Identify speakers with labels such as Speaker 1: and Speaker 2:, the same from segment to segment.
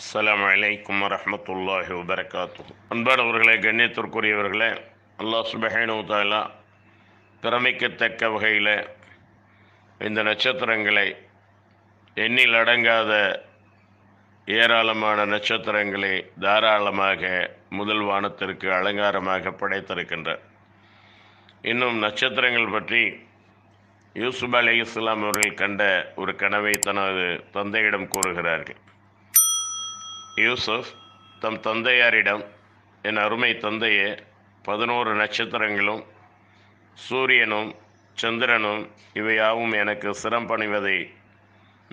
Speaker 1: அஸ்ஸலாமு அலைக்கும் வரஹ்மத்துல்லாஹி வபரகாத்துஹு. அன்பானவர்களே, கண்ணியத்திற்குரியவர்களே, அல்லாஹ் சுப்ஹானஹு வ தஆலா பிரமிக்கத்தக்க வகையில் இந்த நட்சத்திரங்களை, எண்ணில் அடங்காத ஏராளமான நட்சத்திரங்களை தாராளமாக முதல் வானத்திற்கு அலங்காரமாக படைத்திருக்கின்றார். இன்னும் நட்சத்திரங்கள் பற்றி யூசுப் அலைஹிஸ்ஸலாம் அவர்கள் கண்ட ஒரு கனவை தனது தந்தையிடம் கூறுகிறார்கள். யூசுப் தம் தந்தையாரிடம், என் அருமை தந்தையே, 11 நட்சத்திரங்களும் சூரியனும் சந்திரனும் இவையாவும் எனக்கு சிரம் பணிவதை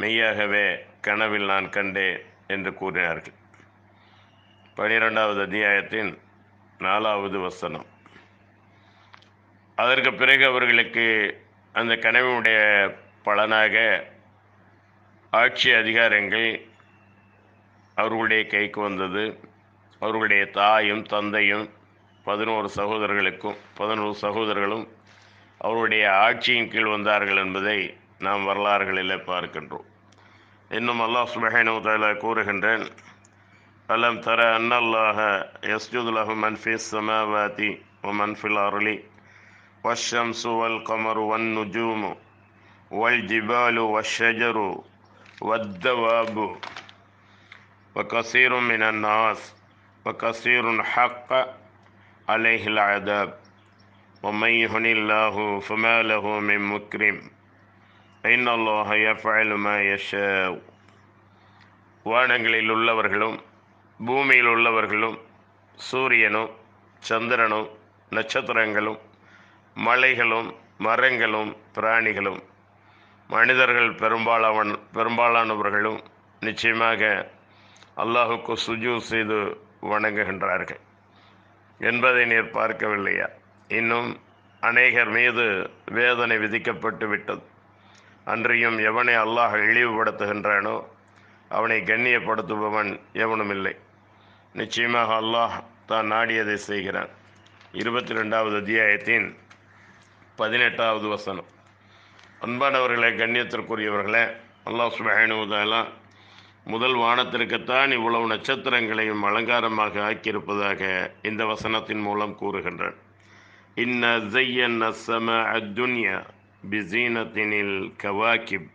Speaker 1: மெய்யாகவே கனவில் நான் கண்டேன் என்று கூறினார்கள். 12வது அத்தியாயத்தின் 4வது வசனம். அதற்கு பிறகு அவர்களுக்கு அந்த கனவினுடைய பலனாக ஆட்சி அதிகாரங்கள் அவர்களுடைய கைக்கு வந்தது. அவர்களுடைய தாயும் தந்தையும் 11 சகோதரர்களும் அவருடைய ஆட்சியின் கீழ் வந்தார்கள் என்பதை நாம் வரலாறுகளில் பார்க்கின்றோம். இன்னும் அல்லாஹ் சுப்ஹானஹு வ தஆலா கூறுகின்றான், அலம் தர அன்னல்லாஹ யஸ்ஜுது லஹு மன் ஃபிஸ் ஸமாவாதி வ மன் ஃபில் அர்லி வஷ்ஷம்ஸு வல் கமரு வன் நுஜூமு வல் ஜிபாலு வஷ்ஷஜரு வத்தவாபு وكثير من الناس وكثير حق عليه العذاب ومن يهن الله فما له من مكرم إن الله يفعل ما يشاء. வானங்களில் உள்ளவர்களும் பூமியில் உள்ளவர்களும் சூரியனும் சந்திரனும் நட்சத்திரங்களும் மலைகளும் மரங்களும் பிராணிகளும் மனிதர்கள் பெரும்பாலானவர்களும் நிச்சயமாக அல்லாஹுக்கு சுஜூத் செய்து வணங்குகின்றார்கள் என்பதை நீர் பார்க்கவில்லையா? இன்னும் அநேகர் மீது வேதனை விதிக்கப்பட்டு விட்டது. அன்றியும் எவனை அல்லாஹ் இழிவுபடுத்துகின்றானோ அவனை கண்ணியப்படுத்துபவன் எவனும் இல்லை. நிச்சயமாக அல்லாஹ் தான் நாடியதை செய்கிறான். 22வது அத்தியாயத்தின் 18வது வசனம். அன்பானவர்களே, கண்ணியத்திற்குரியவர்களே, அல்லாஹ் சுப்ஹானஹு வ தஆலா முதல் வானத்திற்குத்தான் இவ்வளவு நட்சத்திரங்களையும் அலங்காரமாக ஆக்கியிருப்பதாக இந்த வசனத்தின் மூலம் கூறுகின்றான். இன்ன ஸய்யன்னா ஸமாஅ துன்யா பிஸீனத்தினில் கவாகிப்.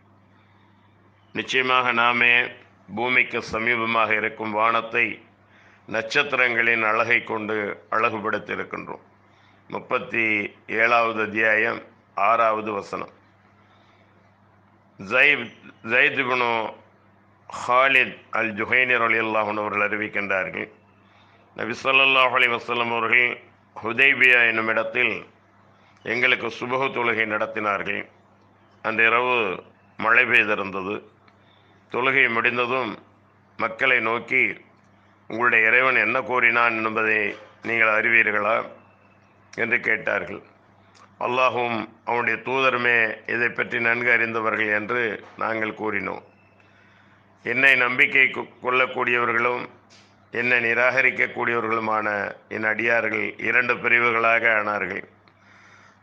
Speaker 1: நிச்சயமாக நாமே பூமிக்கு சமீபமாக இருக்கும் வானத்தை நட்சத்திரங்களின் அழகை கொண்டு அழகுபடுத்தியிருக்கின்றோம். 37வது அத்தியாயம் 6வது வசனம். ஸைத் இப்னு ஹாலித் அல் ஜுஹைனி ரலியல்லாஹு அன்ஹு அவர்கள் அறிவிக்கின்றார்கள், நபி ஸல்லல்லாஹு அலைஹி வஸல்லம் அவர்கள் ஹுதைபியா என்னும் இடத்தில் எங்களுக்கு சுபஹு தொழுகை நடத்தினார்கள். அன்றிரவு மழை பெய்திருந்தது. தொழுகை முடிந்ததும் மக்களை நோக்கி, உங்களுடைய இறைவன் என்ன கூறினான் என்பதை நீங்கள் அறிவீர்களா என்று கேட்டார்கள். அல்லாஹும் அவனுடைய தூதருமே இதை பற்றி நன்கு அறிந்தவர்கள் என்று நாங்கள் கூறினோம். என்னை நம்பிக்கை கொள்ளக்கூடியவர்களும் என்னை நிராகரிக்கக்கூடியவர்களுமான என் அடியார்கள் 2 பிரிவுகளாக ஆனார்கள்.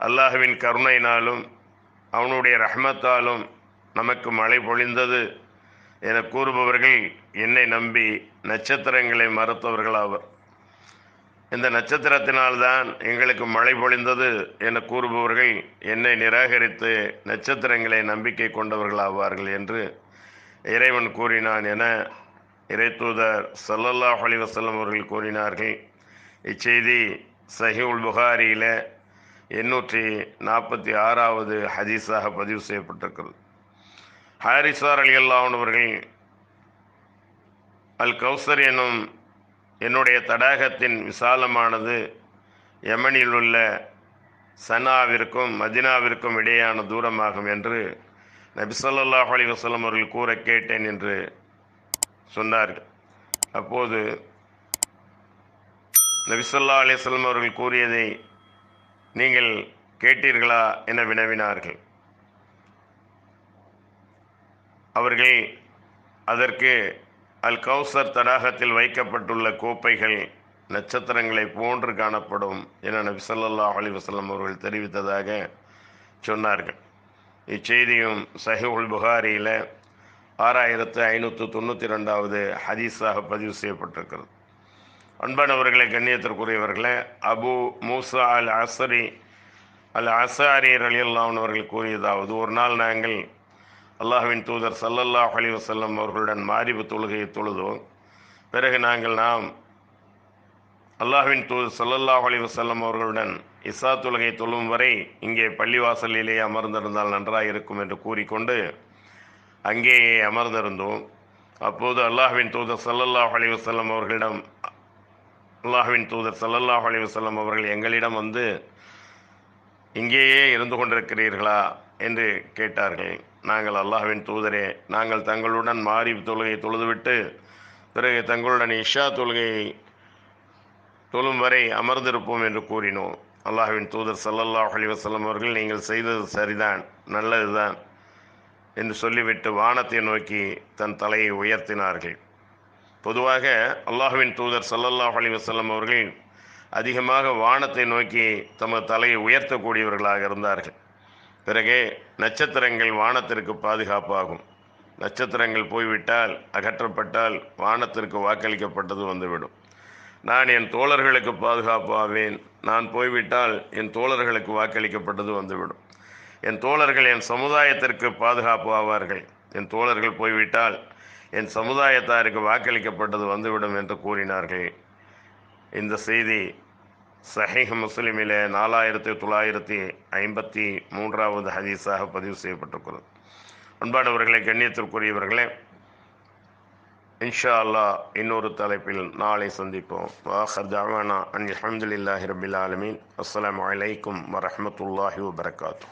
Speaker 1: அல்லாஹுவின் கருணையினாலும் அவனுடைய ரஹ்மத்தாலும் நமக்கு மழை பொழிந்தது என கூறுபவர்கள் என்னை நம்பி நட்சத்திரங்களை மறுத்தவர்களாவர். இந்த நட்சத்திரத்தினால்தான் எங்களுக்கு மழை பொழிந்தது என கூறுபவர்கள் என்னை நிராகரித்து நட்சத்திரங்களை நம்பிக்கை கொண்டவர்களாவார்கள் என்று இறைவன் கூறினான் என இறைத்தூதர் ஸல்லல்லாஹு அலைஹி வஸல்லம் அவர்கள் கூறினார்கள். இச்செய்தி சஹீஹுல் புகாரியில் 846வது ஹதீஸாக பதிவு செய்யப்பட்டிருக்கிறது. ஹாரிஸா ரலியல்லாஹு அன்ஹு அவர்கள், அல் கௌசர் என்னும் என்னுடைய தடாகத்தின் விசாலமானது யமனில் உள்ள சனாவிற்கும் மதினாவிற்கும் இடையான தூரமாகும் என்று நபி ஸல்லல்லாஹு அலைஹி வஸல்லம் அவர்கள் கூற கேட்டேன் என்று சொன்னார்கள். அப்போது நபி ஸல்லல்லாஹு அலைஹி வஸல்லம் அவர்கள் கூறியதை நீங்கள் கேட்டீர்களா என வினவினார்கள். அவர்கள் அதற்கு, அல் கௌசர் தடாகத்தில் வைக்கப்பட்டுள்ள கோப்பைகள் நட்சத்திரங்களை போன்று காணப்படும் என நபி ஸல்லல்லாஹு அலைஹி வஸல்லம் அவர்கள் தெரிவித்ததாக சொன்னார்கள். இச்செய்தியும் சஹீஹுல் புகாரியில் 6592வது ஹதீஸாக பதிவு செய்யப்பட்டிருக்கிறது. அன்பானவர்களை, கண்ணியத்திற்குரியவர்களே, அபு மூசா அல் அஸாரி ரலியல்லாஹு அன்ஹு அவர்கள் கூறியதாவது, ஒரு நாள் நாங்கள் அல்லாஹ்வின் தூதர் ஸல்லல்லாஹு அலைஹி வஸல்லம் அவர்களுடன் மாரிபு தொழுகையை தொழுதோம். பிறகு நாம் அல்லாஹ்வின் தூதர் ஸல்லல்லாஹு அலைஹி வஸல்லம் அவர்களுடன் இஸா தொழுகை தொழும் வரை இங்கே பள்ளிவாசலிலே அமர்ந்திருந்தால் நன்றாக இருக்கும் என்று கூறிக்கொண்டு அங்கேயே அமர்ந்திருந்தோம். அப்போது அல்லாஹ்வின் தூதர் ஸல்லல்லாஹு அலைஹி வஸல்லம் அவர்கள் எங்களிடம் வந்து, இங்கேயே இருந்து கொண்டிருக்கிறீர்களா என்று கேட்டார்கள். நாங்கள், அல்லாஹ்வின் தூதரே, நாங்கள் தங்களுடன் மாரிப் தொழுகை தொழுதுவிட்டு பிறகு தங்களுடன் இஷா தொழுகையை தொழும் வரை அமர்ந்திருப்போம் என்று கூறினோம். அல்லாஹ்வின் தூதர் ஸல்லல்லாஹு அலைஹி வஸல்லம் அவர்கள், நீங்கள் செய்தது சரிதான், நல்லதுதான் என்று சொல்லிவிட்டு வானத்தை நோக்கி தன் தலையை உயர்த்தினார்கள். பொதுவாக அல்லாஹ்வின் தூதர் ஸல்லல்லாஹு அலைஹி வஸல்லம் அவர்கள் அதிகமாக வானத்தை நோக்கி தமது தலையை உயர்த்தக்கூடியவர்களாக இருந்தார்கள். பிறகு நட்சத்திரங்கள் வானத்திற்கு பாதுகாப்பாகும். நட்சத்திரங்கள் போய்விட்டால், அகற்றப்பட்டால் வானத்திற்கு வாக்களிக்கப்பட்டது வந்துவிடும். நான் என் தோழர்களுக்கு பாதுகாப்பாவேன், நான் போய்விட்டால் என் தோழர்களுக்கு வாக்களிக்கப்பட்டது வந்துவிடும். என் தோழர்கள் என் சமுதாயத்திற்கு பாதுகாப்பு ஆவார்கள், என் தோழர்கள் போய்விட்டால் என் சமுதாயத்தாருக்கு வாக்களிக்கப்பட்டது வந்துவிடும் என்று கூறினார்கள். இந்த செய்தி சஹீஹ் முஸ்லிமிலே 4953வது ஹதீஸாக பதிவு செய்யப்பட்டிருக்கிறது. அன்பானவர்களே, கண்ணியத்திற்குரியவர்களே, இன்ஷா அல்லாஹ் இன்னொரு தலைப்பில் நாளை சந்திப்போம். வாஹர் தஅவானா அல்ஹம்துலில்லாஹி ரப்பில் ஆலமீன். அஸ்ஸலாமு அலைக்கும் வரஹ்மத்துல்லாஹி வபரகாத்துஹு.